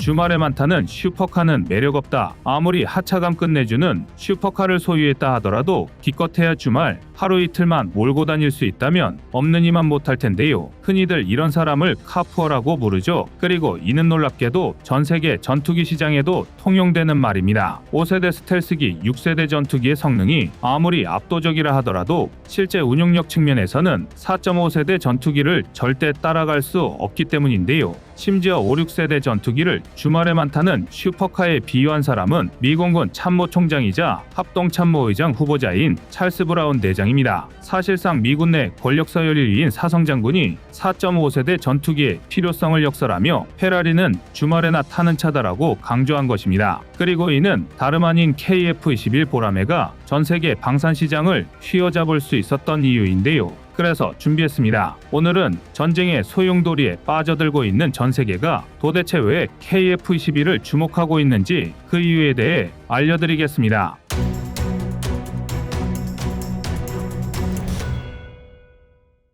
주말에만 타는 슈퍼카는 매력없다. 아무리 하차감 끝내주는 슈퍼카를 소유했다 하더라도 기껏해야 주말 하루 이틀만 몰고 다닐 수 있다면 없는 이만 못할 텐데요. 흔히들 이런 사람을 카푸어라고 부르죠. 그리고 이는 놀랍게도 전 세계 전투기 시장에도 통용되는 말입니다. 5세대 스텔스기, 6세대 전투기의 성능이 아무리 압도적이라 하더라도 실제 운용력 측면에서는 4.5세대 전투기를 절대 따라갈 수 없기 때문인데요. 심지어 5, 6세대 전투기를 주말에만 타는 슈퍼카에 비유한 사람은 미공군 참모총장이자 합동참모의장 후보자인 찰스 브라운 대장입니다. 사실상 미군 내 권력 서열 1위인 사성 장군이 4.5세대 전투기의 필요성을 역설하며 페라리는 주말에나 타는 차다라고 강조한 것입니다. 그리고 이는 다름 아닌 KF-21 보라매가 전 세계 방산 시장을 휘어잡을 수 있었던 이유인데요. 그래서 준비했습니다. 오늘은 전쟁의 소용돌이에 빠져들고 있는 전 세계가 도대체 왜 KF-21을 주목하고 있는지 그 이유에 대해 알려드리겠습니다.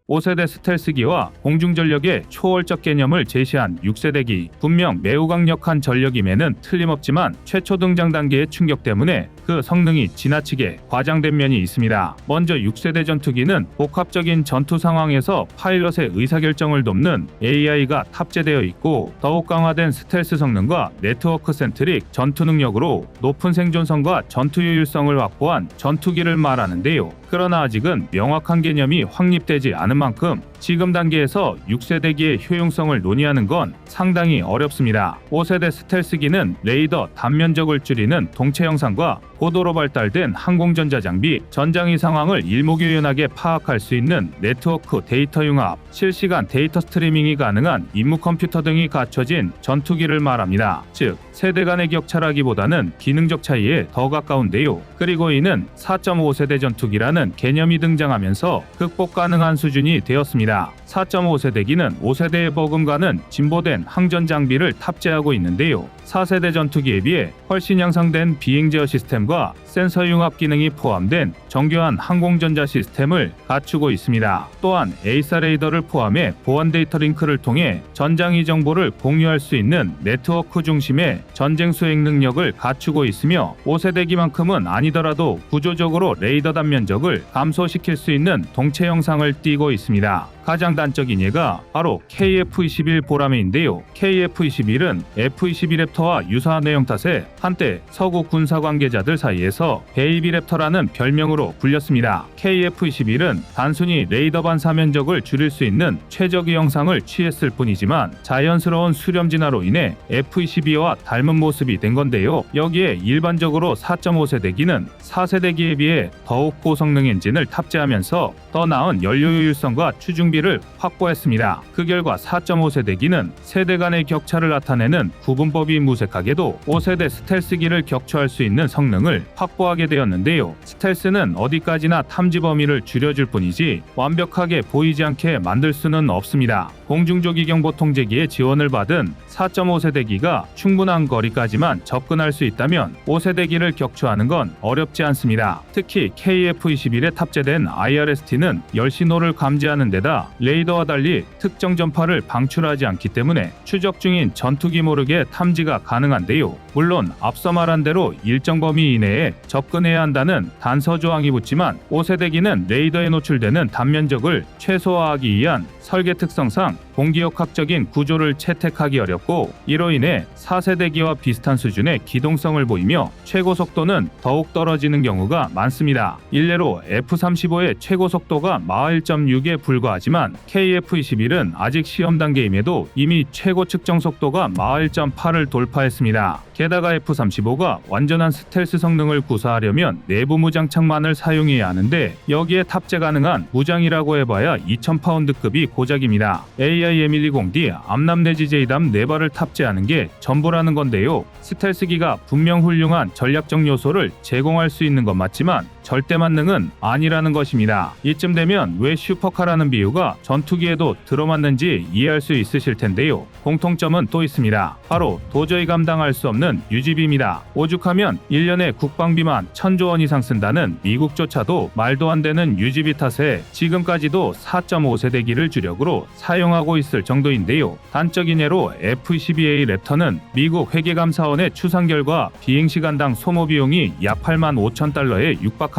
5세대 스텔스기와 공중전력의 초월적 개념을 제시한 6세대기, 분명 매우 강력한 전력임에는 틀림없지만 최초 등장 단계의 충격 때문에 그 성능이 지나치게 과장된 면이 있습니다. 먼저 6세대 전투기는 복합적인 전투 상황에서 파일럿의 의사결정을 돕는 AI가 탑재되어 있고 더욱 강화된 스텔스 성능과 네트워크 센트릭 전투 능력으로 높은 생존성과 전투 효율성을 확보한 전투기를 말하는데요. 그러나 아직은 명확한 개념이 확립되지 않은 만큼 지금 단계에서 6세대기의 효용성을 논의하는 건 상당히 어렵습니다. 5세대 스텔스기는 레이더 단면적을 줄이는 동체 영상과 고도로 발달된 항공전자 장비, 전장의 상황을 일목요연하게 파악할 수 있는 네트워크 데이터 융합, 실시간 데이터 스트리밍이 가능한 임무 컴퓨터 등이 갖춰진 전투기를 말합니다. 즉, 세대 간의 격차라기보다는 기능적 차이에 더 가까운데요. 그리고 이는 4.5세대 전투기라는 개념이 등장하면서 극복 가능한 수준이 되었습니다. 4.5세대기는 5세대에 버금가는 진보된 항전 장비를 탑재하고 있는데요. 4세대 전투기에 비해 훨씬 향상된 비행 제어 시스템과 센서 융합 기능이 포함된 정교한 항공전자 시스템을 갖추고 있습니다. 또한 에이사 레이더를 포함해 보안 데이터 링크를 통해 전장의 정보를 공유할 수 있는 네트워크 중심의 전쟁 수행 능력을 갖추고 있으며 5세대기만큼은 아니더라도 구조적으로 레이더 단면적을 감소시킬 수 있는 동체 영상을 띠고 있습니다. 가장 단적인 예가 바로 KF-21 보라매인데요. KF-21은 F-22 랩터와 유사한 내용 탓에 한때 서구 군사 관계자들 사이에서 베이비 랩터라는 별명으로 불렸습니다. KF-21은 단순히 레이더 반사면적을 줄일 수 있는 최적의 영상을 취했을 뿐이지만 자연스러운 수렴 진화로 인해 F-22와 닮은 모습이 된 건데요. 여기에 일반적으로 4.5세대기는 4세대기에 비해 더욱 고성능 엔진을 탑재하면서 더 나은 연료 효율성과 추중비를 확보했습니다. 그 결과 4.5세대기는 세대 간의 격차를 나타내는 구분법이 무색하게도 5세대 스텔스기를 격추할 수 있는 성능을 확보하게 되었는데요. 스텔스는 어디까지나 탐지 범위를 줄여줄 뿐이지 완벽하게 보이지 않게 만들 수는 없습니다. 공중조기 경보 통제기의 지원을 받은 4.5세대기가 충분한 거리까지만 접근할 수 있다면 5세대기를 격추하는 건 어렵지 않습니다. 특히 KF-21에 탑재된 IRST는 열신호를 감지하는 데다 레이더와 달리 특정 전파를 방출하지 않기 때문에 추적 중인 전투기 모르게 탐지가 가능한데요. 물론 앞서 말한 대로 일정 범위 이내에 접근해야 한다는 단서 조항이 붙지만 5세대기는 레이더에 노출되는 단면적을 최소화하기 위한 설계 특성상 공기역학적인 구조를 채택하기 어렵고 이로 인해 4세대기와 비슷한 수준의 기동성을 보이며 최고 속도는 더욱 떨어지는 경우가 많습니다. 일례로 F-35의 최고 속도가 마하 1.6에 불과하지만 KF-21은 아직 시험 단계임에도 이미 최고 측정 속도가 마하 1.8을 돌파했습니다. 게다가 F-35가 완전한 스텔스 성능을 구사하려면 내부 무장창만을 사용해야 하는데 여기에 탑재 가능한 무장이라고 해봐야 2000파운드급이 고작입니다. AI-M120D 암람 내지 JDAM 4발을 탑재하는 게 전부라는 건데요. 스텔스기가 분명 훌륭한 전략적 요소를 제공할 수 있는 건 맞지만 절대 만능은 아니라는 것입니다. 이쯤 되면 왜 슈퍼카라는 비유가 전투기에도 들어맞는지 이해할 수 있으실 텐데요. 공통점은 또 있습니다. 바로 도저히 감당할 수 없는 유지비입니다. 오죽하면 1년에 국방비만 1,000조 원 이상 쓴다는 미국조차도 말도 안 되는 유지비 탓에 지금까지도 4.5세대기를 주력으로 사용하고 있을 정도인데요. 단적인 예로 F-22A 랩터는 미국 회계감사원의 추산 결과 비행시간당 소모비용이 약 8만 5천 달러에 육박합니다.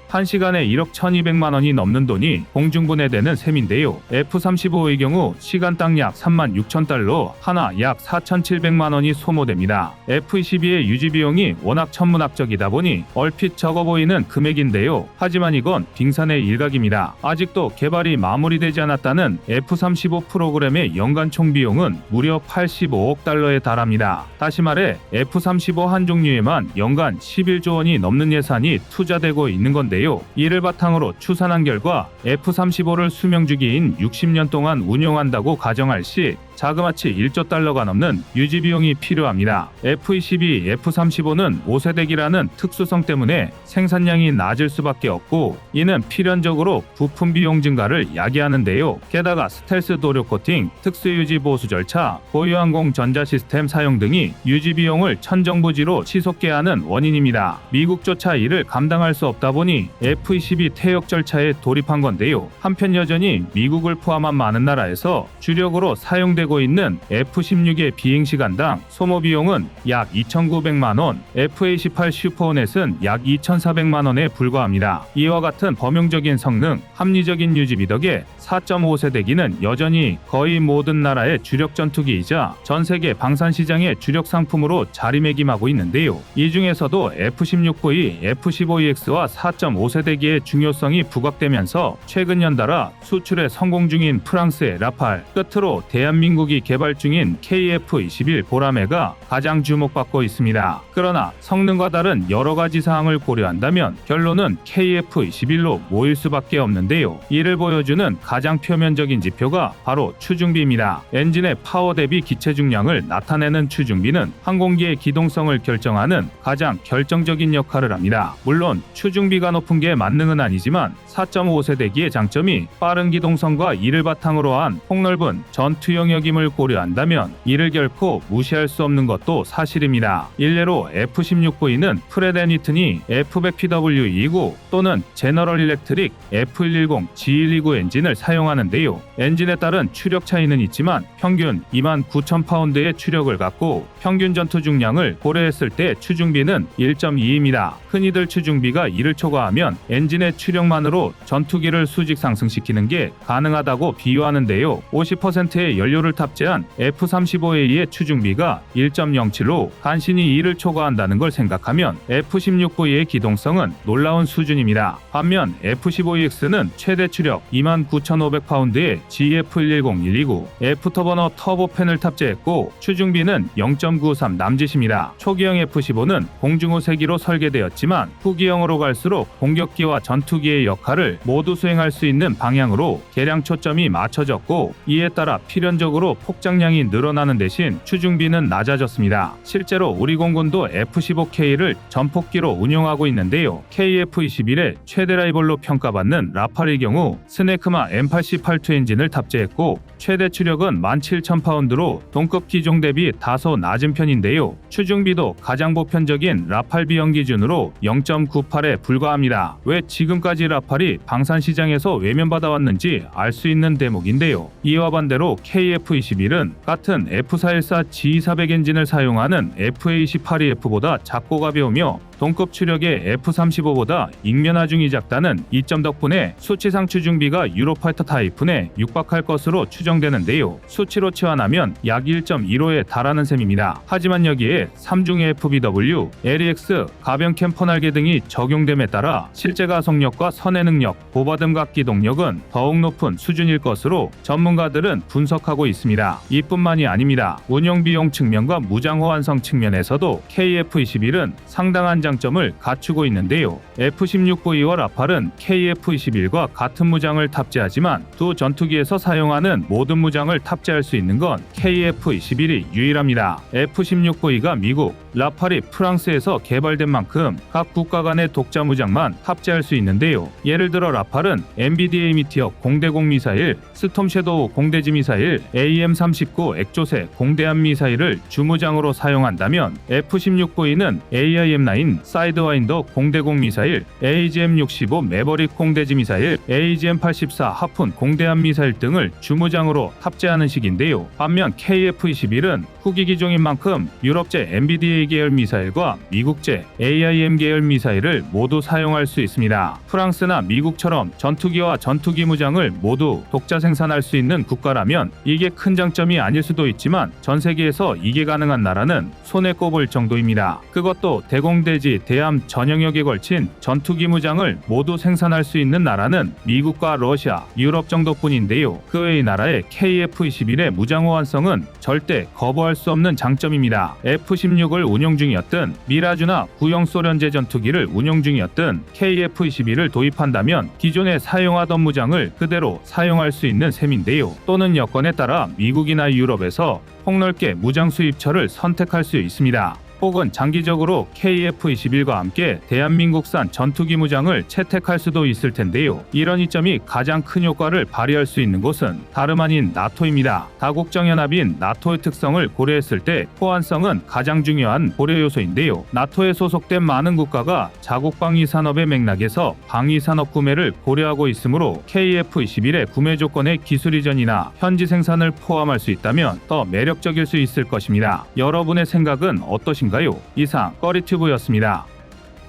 1시간에 1억 1,200만 원이 넘는 돈이 공중분해되는 셈인데요. F-35의 경우 시간당 약 3만 6천 달러, 하나 약 4,700만 원이 소모됩니다. F-22의 유지비용이 워낙 천문학적이다 보니 얼핏 적어 보이는 금액인데요. 하지만 이건 빙산의 일각입니다. 아직도 개발이 마무리되지 않았다는 F-35 프로그램의 연간 총비용은 무려 85억 달러에 달합니다. 다시 말해 F-35 한 종류에만 연간 11조 원이 넘는 예산이 투자되고 있는 건데요. 이를 바탕으로 추산한 결과 F-35를 수명주기인 60년 동안 운용한다고 가정할 시 자그마치 1조 달러가 넘는 유지비용이 필요합니다. F-22, F-35는 5세대기라는 특수성 때문에 생산량이 낮을 수밖에 없고 이는 필연적으로 부품 비용 증가를 야기하는데요. 게다가 스텔스 도료 코팅, 특수유지 보수 절차, 고유항공 전자 시스템 사용 등이 유지비용을 천정부지로 치솟게 하는 원인입니다. 미국조차 이를 감당할 수 없다 보니 F-22 퇴역 절차에 돌입한 건데요. 한편 여전히 미국을 포함한 많은 나라에서 주력으로 사용되고 있는 F-16의 비행시간당 소모비용은 약 2,900만 원, F-A-18 슈퍼호넷은 약 2,400만 원에 불과합니다. 이와 같은 범용적인 성능, 합리적인 유지비 덕에 4.5세대기는 여전히 거의 모든 나라의 주력 전투기이자 전 세계 방산 시장의 주력 상품으로 자리매김하고 있는데요. 이 중에서도 F-16V, F-15EX와 4.5세대기의 중요성이 부각되면서 최근 연달아 수출에 성공 중인 프랑스의 라팔, 끝으로 대한민국이 개발 중인 KF-21 보라매가 가장 주목받고 있습니다. 그러나 성능과 다른 여러 가지 사항을 고려한다면 결론은 KF-21로 모일 수밖에 없는데요. 이를 보여주는 가장 표면적인 지표가 바로 추중비입니다. 엔진의 파워 대비 기체 중량을 나타내는 추중비는 항공기의 기동성을 결정하는 가장 결정적인 역할을 합니다. 물론 추중비가 높은 게 만능은 아니지만 4.5세대기의 장점이 빠른 기동성과 이를 바탕으로 한 폭넓은 전투 영역임을 고려한다면 이를 결코 무시할 수 없는 것도 사실입니다. 일례로 F-16V는 프렛 앤 위트니 F-100PW229 또는 제너럴 일렉트릭 F-110G129 엔진을 사용하는데요. 엔진에 따른 추력 차이는 있지만 평균 29,000파운드의 추력을 갖고 평균 전투 중량을 고려했을 때 추중비는 1.2입니다. 흔히들 추중비가 1을 초과하면 엔진의 추력만으로 전투기를 수직 상승시키는 게 가능하다고 비유하는데요. 50%의 연료를 탑재한 F-35A의 추중비가 1.07로 간신히 2를 초과한다는 걸 생각하면 F-16V의 기동성은 놀라운 수준입니다. 반면 F-15EX는 최대 추력 29,500파운드의 GF-110-129 F터버너 터보팬을 탑재했고 추중비는 0.93 남짓입니다. 초기형 F-15는 공중호 세기로 설계되었지만 후기형으로 갈수록 공격기와 전투기의 역할을 모두 수행할 수 있는 방향으로 개량 초점이 맞춰졌고 이에 따라 필연적으로 폭장량이 늘어나는 대신 추중비는 낮아졌습니다. 실제로 우리 공군도 F-15K를 전폭기로 운용하고 있는데요. KF-21의 최대 라이벌로 평가받는 라팔의 경우 스네크마 M8082 엔진을 탑재했고 최대 추력은 17,000파운드로 동급 기종 대비 다소 낮은 편인데요. 추중비도 가장 보편적인 라팔 비형 기준으로 0.98에 불과합니다. 왜 지금까지 라팔이 방산 시장에서 외면받아왔는지 알 수 있는 대목인데요. 이와 반대로 KF-21은 같은 F414G400 엔진을 사용하는 FA-18EF보다 작고 가벼우며 동급 추력의 F-35보다 익면하중이 작다는 이점 덕분에 수치상 추중비가 유로파이터 타이푼에 육박할 것으로 추정되는데요. 수치로 치환하면 약 1.15에 달하는 셈입니다. 하지만 여기에 3중의 FBW, LEX, 가변 캠퍼 날개 등이 적용됨에 따라 실제 가속력과 선의 능력, 고바듬각 기동력은 더욱 높은 수준일 것으로 전문가들은 분석하고 있습니다. 이뿐만이 아닙니다. 운용 비용 측면과 무장 호환성 측면에서도 KF-21은 상당한 장점을 갖추고 있는데요. F-16V와 라팔은 KF-21과 같은 무장을 탑재하지만 두 전투기에서 사용하는 모든 무장을 탑재할 수 있는 건 KF-21이 유일합니다. F-16V가 미국, 라팔이 프랑스에서 개발된 만큼 각 국가 간의 독자 무장만 탑재할 수 있는데요. 예를 들어 라팔은 MBDA 미티어 공대공 미사일, 스톰 섀도우 공대지 미사일, AM-39 액조세 공대함 미사일을 주무장으로 사용한다면 F-16V는 AIM-9 사이드와인더 공대공 미사일, AGM-65 매버릭 공대지 미사일, AGM-84 하푼 공대함 미사일 등을 주무장으로 탑재하는 식인데요. 반면 KF-21은 후기 기종인 만큼 유럽제 MBDA 계열 미사일과 미국제 AIM 계열 미사일을 모두 사용할 수 있습니다. 프랑스나 미국처럼 전투기와 전투기 무장을 모두 독자 생산할 수 있는 국가라면 이게 큰 장점이 아닐 수도 있지만 전 세계에서 이게 가능한 나라는 손에 꼽을 정도입니다. 그것도 대공대지 대함 전 영역에 걸친 전투기 무장을 모두 생산할 수 있는 나라는 미국과 러시아, 유럽 정도뿐인데요. 그 외의 나라의 KF-21의 무장 호환성은 절대 거부할 수 없는 장점입니다. F-16을 운용 중이었든 미라주나 구형 소련제 전투기를 운용 중이었든 KF-21을 도입한다면 기존에 사용하던 무장을 그대로 사용할 수 있는 셈인데요. 또는 여건에 따라 미국이나 유럽에서 폭넓게 무장 수입처를 선택할 수 있습니다. 혹은 장기적으로 KF-21과 함께 대한민국산 전투기 무장을 채택할 수도 있을 텐데요. 이런 이점이 가장 큰 효과를 발휘할 수 있는 곳은 다름 아닌 나토입니다. 다국정연합인 나토의 특성을 고려했을 때 호환성은 가장 중요한 고려 요소인데요. 나토에 소속된 많은 국가가 자국 방위 산업의 맥락에서 방위 산업 구매를 고려하고 있으므로 KF-21의 구매 조건에 기술 이전이나 현지 생산을 포함할 수 있다면 더 매력적일 수 있을 것입니다. 여러분의 생각은 어떠신가요? 이상 꺼리튜브였습니다.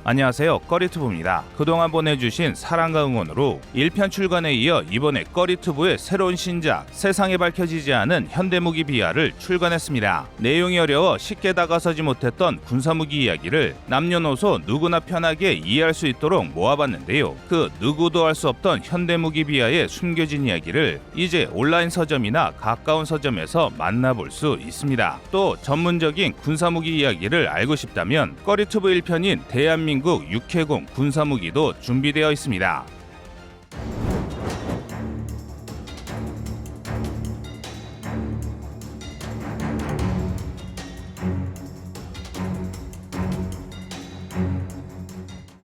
안녕하세요, 꺼리튜브입니다. 그동안 보내주신 사랑과 응원으로 1편 출간에 이어 이번에 꺼리튜브의 새로운 신작 세상에 밝혀지지 않은 현대무기 비하를 출간했습니다. 내용이 어려워 쉽게 다가서지 못했던 군사무기 이야기를 남녀노소 누구나 편하게 이해할 수 있도록 모아봤는데요. 그 누구도 알 수 없던 현대무기 비하의 숨겨진 이야기를 이제 온라인 서점이나 가까운 서점에서 만나볼 수 있습니다. 또 전문적인 군사무기 이야기를 알고 싶다면 꺼리튜브 1편인 대한민국 육해공 군사무기도 준비되어 있습니다.